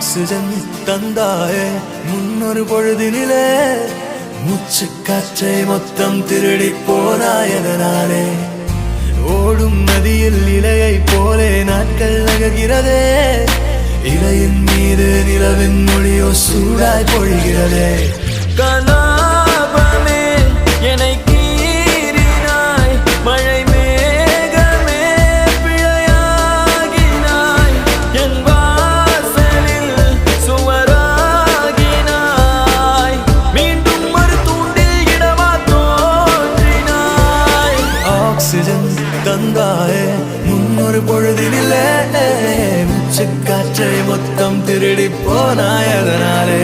oxygen தந்தாயே முன்னொரு பொழுதினிலே மூச்சு காற்றை மொத்தம் திருடி போனாயதனாலே ஓடும் நதியில் இலையை போலே நாட்கள் நகர்கிறதே இலையின் மீது நிலவின் மொழியோ சூடாய் பொழிகிறதே கலாபமே என்னை கீறினாய் மழை மேகமே பிழையாகினாய் என் வாசலில் சுவராகினாய் மீண்டும் ஒரு தூண்டில் இடமா தோன்றினாய் ஆக்சிஜன் தந்தாயே முன்னொரு பொழுதினிலே மூச்சு காற்றை மொத்தம் திருடி போனாயதனாலே